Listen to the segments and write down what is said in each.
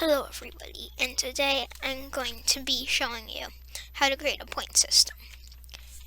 Hello everybody, and today I'm going to be showing you how to create a point system.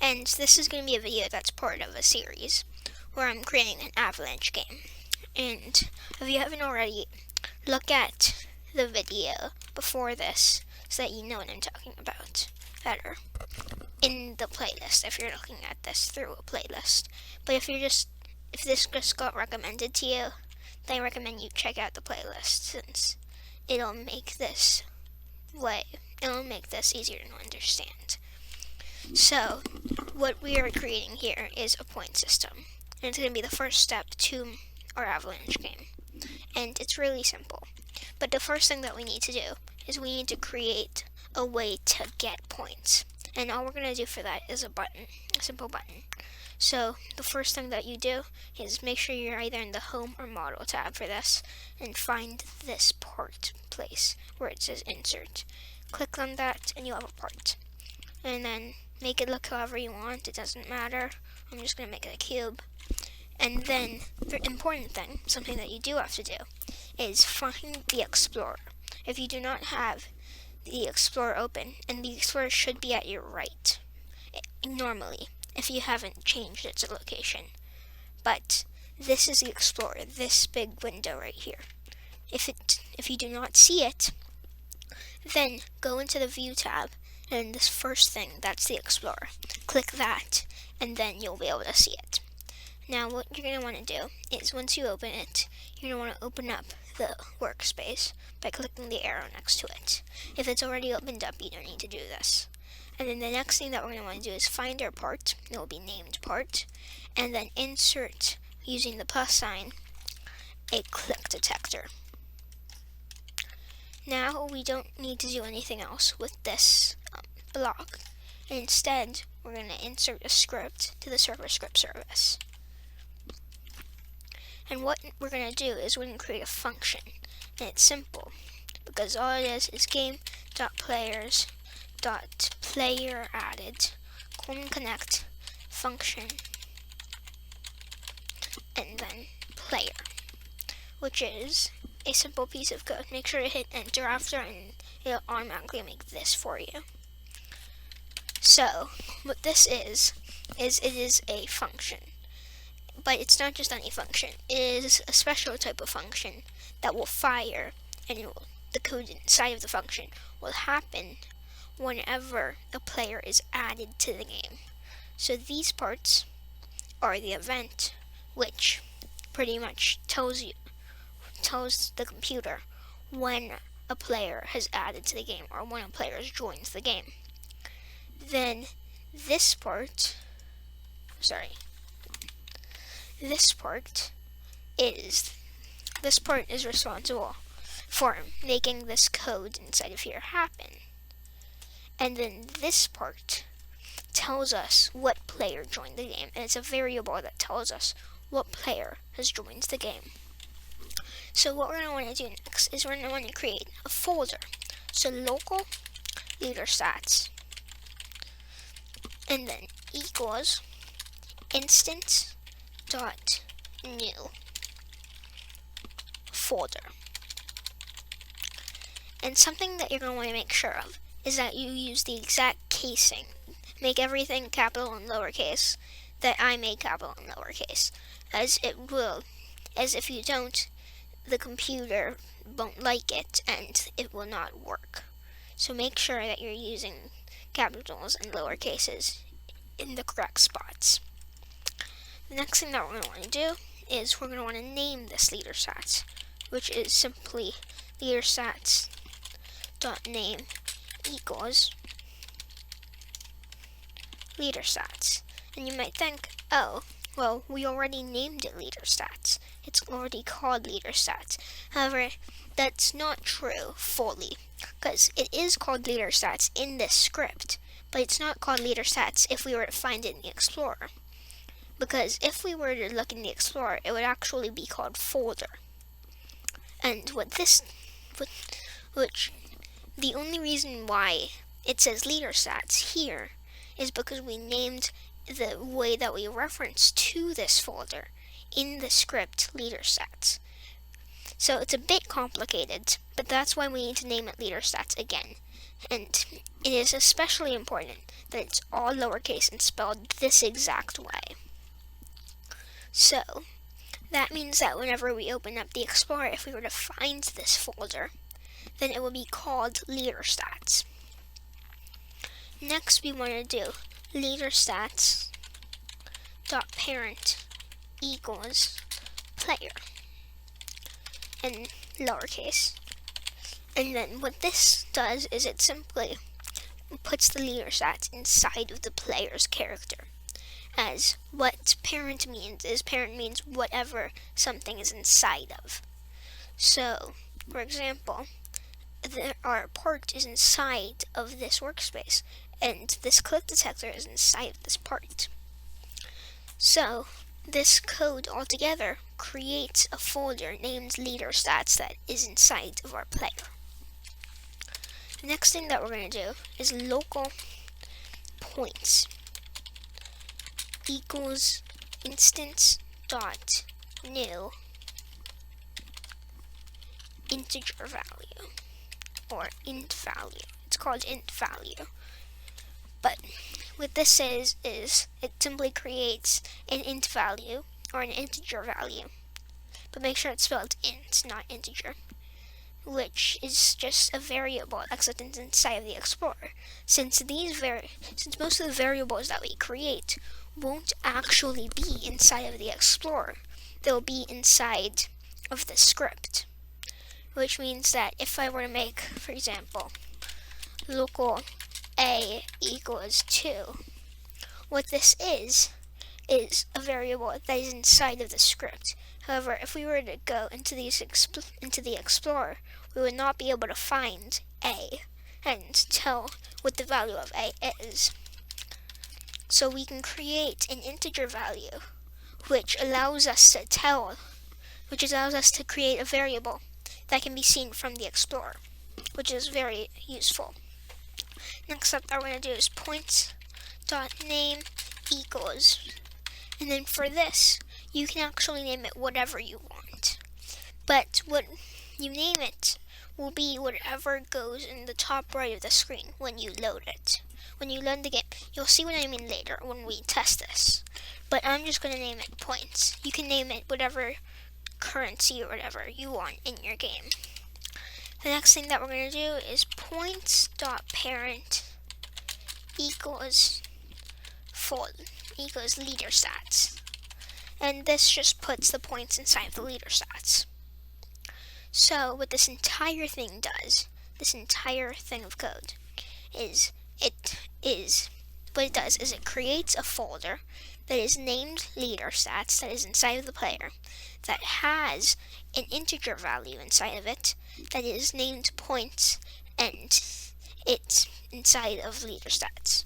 And this is going to be a video that's part of a series where I'm creating an avalanche game. And if you haven't already, look at the video before this so that you know what I'm talking about better in the playlist if you're looking at this through a playlist. But if this just got recommended to you, then I recommend you check out the playlist since it'll make this easier to understand. So, what we are creating here is a point system, and it's going to be the first step to our avalanche game. And it's really simple. But the first thing that we need to do is we need to create a way to get points. And all we're going to do for that is a simple button. So the first thing that you do is make sure you're either in the Home or Model tab for this, and find this part place where it says Insert. Click on that and you'll have a part. And then make it look however you want, it doesn't matter. I'm just going to make it a cube. And then the important thing, something that you do have to do, is find the Explorer. If you do not have the Explorer open, and the Explorer should be at your right, normally, if you haven't changed its location. But this is the Explorer, this big window right here. If you do not see it, then go into the View tab, and this first thing, that's the Explorer. Click that, and then you'll be able to see it. Now what you're going to want to do is once you open it, you're going to want to open up the workspace by clicking the arrow next to it. If it's already opened up, you don't need to do this. And then the next thing that we're going to want to do is find our part. It will be named part. And then insert, using the plus sign, a click detector. Now we don't need to do anything else with this block. Instead, we're going to insert a script to the server script service. And what we're going to do is we're going to create a function. And it's simple, because all it is game.players.player added connect function and then player, which is a simple piece of code. Make sure to hit enter after and it'll automatically make this for you. So what this is it is a function, but it's not just any function. It is a special type of function that will fire, and the code inside of the function will happen whenever a player is added to the game. So these parts are the event, which pretty much tells the computer when a player has added to the game or when a player joins the game. Then this part is responsible for making this code inside of here happen. And then this part tells us what player joined the game, and it's a variable that tells us what player has joined the game. So what we're going to want to do next is we're going to want to create a folder. So local leader stats, and then equals instance dot new folder. And something that you're going to want to make sure of is that you use the exact casing. Make everything capital and lowercase that I made capital and lowercase, as if you don't, the computer won't like it and it will not work. So make sure that you're using capitals and lowercases in the correct spots. The next thing that we're going to want to do is we're going to want to name this leader stats, which is simply leader stats dot name equals leader stats. And you might think, oh, well, we already named it leader stats. It's already called leader stats. However, that's not true fully, because it is called leader stats in this script, but it's not called leader stats if we were to find it in the Explorer. Because if we were to look in the Explorer, it would actually be called folder. And the only reason why it says leader stats here is because we named the way that we reference to this folder in the script leader stats. So it's a bit complicated, but that's why we need to name it leader stats again. And it is especially important that it's all lowercase and spelled this exact way. So that means that whenever we open up the Explorer, if we were to find this folder, then it will be called leader stats. Next, we want to do leader stats dot parent equals player in lowercase. And then what this does is it simply puts the leader stats inside of the player's character. As what parent means is parent means whatever something is inside of. So, for example, our part is inside of this workspace, and this click detector is inside of this part. So, this code altogether creates a folder named leader stats that is inside of our player. The next thing that we're going to do is local points equals instance dot new integer value, or int value. It's called int value. But what this is it simply creates an int value or an integer value. But make sure it's spelled int, not integer, which is just a variable except it's inside of the Explorer. Since most of the variables that we create won't actually be inside of the Explorer, they'll be inside of the script. Which means that if I were to make, for example, local a equals 2, what this is a variable that is inside of the script. However, if we were to go into the Explorer, we would not be able to find a and tell what the value of a is. So we can create an integer value, which allows us to create a variable that can be seen from the Explorer, which is very useful. Next up that we're going to do is points.name equals, and then for this, you can actually name it whatever you want. But what you name it will be whatever goes in the top right of the screen when you load it. When you load the game, you'll see what I mean later when we test this. But I'm just going to name it points. You can name it whatever currency or whatever you want in your game. The next thing that we're going to do is points.parent equals leader stats. And this just puts the points inside of the leader stats. So what this entire thing does, this entire thing of code, it creates a folder that is named leader stats that is inside of the player, that has an integer value inside of it that is named points, and it's inside of leader stats.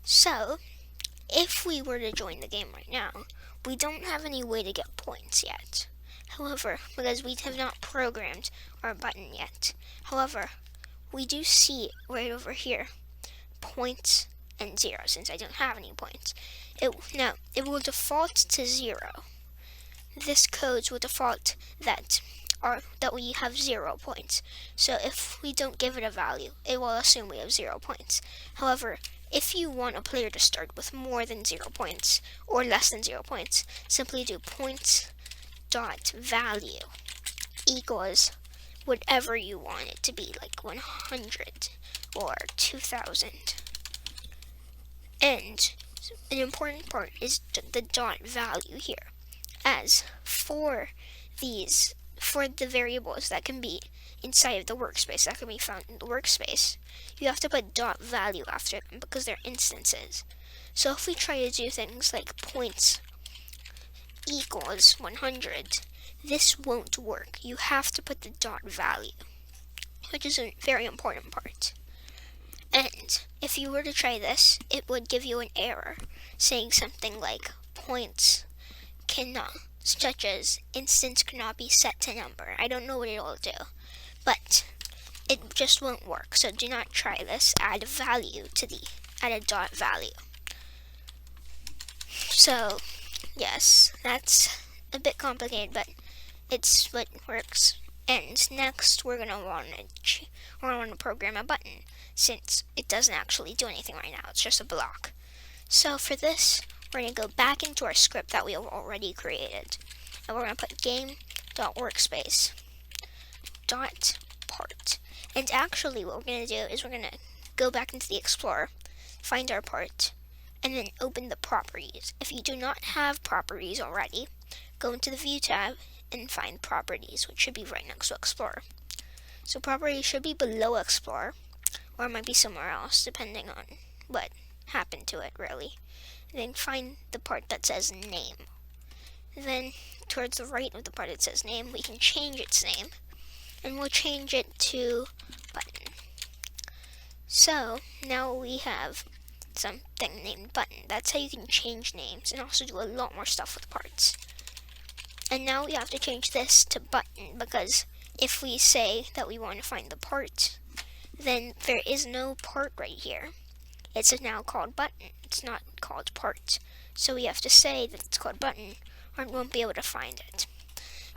So if we were to join the game right now, we don't have any way to get points yet. However, because we have not programmed our button yet. However, we do see right over here points and 0, since I don't have any points. It will default to 0. This code will default that we have 0 points. So if we don't give it a value, it will assume we have 0 points. However, if you want a player to start with more than 0 points or less than 0 points, simply do points.value equals whatever you want it to be, like 100 or 2000. And an important part is the dot value here, as for the variables that can be inside of the workspace, that can be found in the workspace, you have to put dot value after them because they're instances. So if we try to do things like points equals 100, this won't work. You have to put the dot value, which is a very important part. And if you were to try this, it would give you an error saying something like points cannot, such as instance cannot be set to number. I don't know what it will do, but it just won't work. So do not try this. Add a dot value. So yes, that's a bit complicated, but it's what works. And next, we're gonna want to program a button, since it doesn't actually do anything right now. It's just a block. So for this, we're gonna go back into our script that we have already created, and we're gonna put game.workspace.part. And actually, what we're gonna do is we're gonna go back into the Explorer, find our part, and then open the properties. If you do not have properties already, go into the View tab and find Properties, which should be right next to Explorer. So Properties should be below Explorer, or it might be somewhere else, depending on what happened to it, really. And then find the part that says Name. Then, towards the right of the part that says Name, we can change its name, and we'll change it to Button. So, now we have something named Button. That's how you can change names and also do a lot more stuff with parts. And now we have to change this to Button, because if we say that we want to find the part, then there is no part right here. It's now called Button. It's not called part. So we have to say that it's called Button, or we won't be able to find it.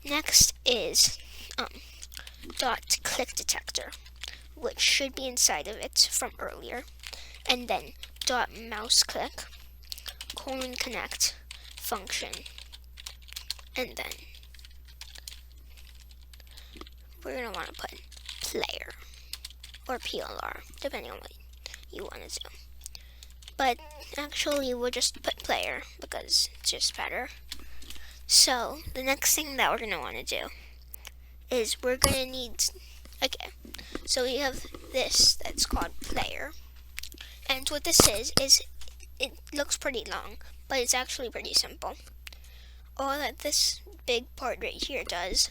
Next is .click detector, which should be inside of it from earlier, and then .mouse click :connect function, and then we're going to want to put player or PLR, depending on what you want to do. But actually, we'll just put player because it's just better. So the next thing that we're going to want to do is we're going to need, so we have this that's called player. And what this is it looks pretty long, but it's actually pretty simple. All that this big part right here does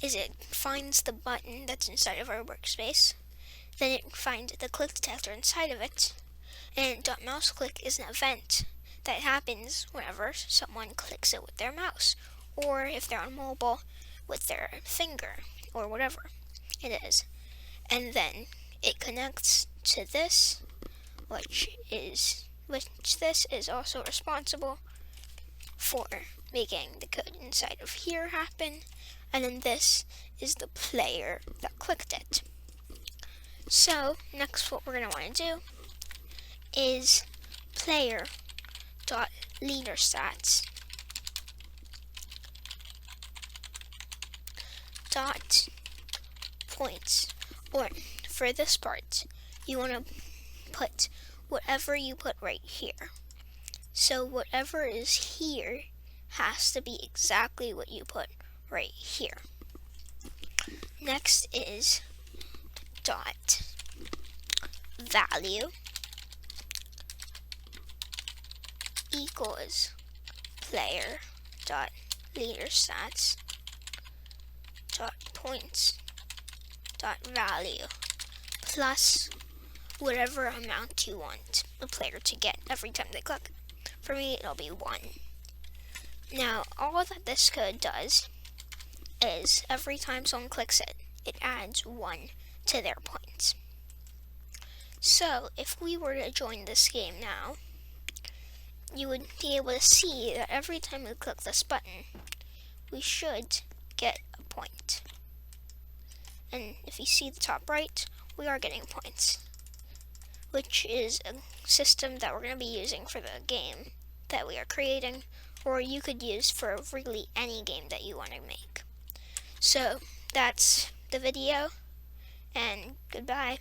is it finds the button that's inside of our workspace, then it finds the click detector inside of it, and .mouse click is an event that happens whenever someone clicks it with their mouse, or if they're on mobile with their finger, or whatever it is. And then it connects to this, which this is also responsible for making the code inside of here happen, and then this is the player that clicked it. So next, what we're going to want to do is player.leaderstats .points, or for this part, you want to put whatever you put right here. So whatever is here has to be exactly what you put right here. Next is .value equals player.leaderstats .points .value plus whatever amount you want the player to get every time they click. For me, it'll be 1. Now, all that this code does is every time someone clicks it, it adds 1 to their points. So, if we were to join this game now, you would be able to see that every time we click this button, we should get a point. And if you see the top right, we are getting points, which is a system that we're going to be using for the game that we are creating, or you could use for really any game that you want to make. So that's the video, and goodbye.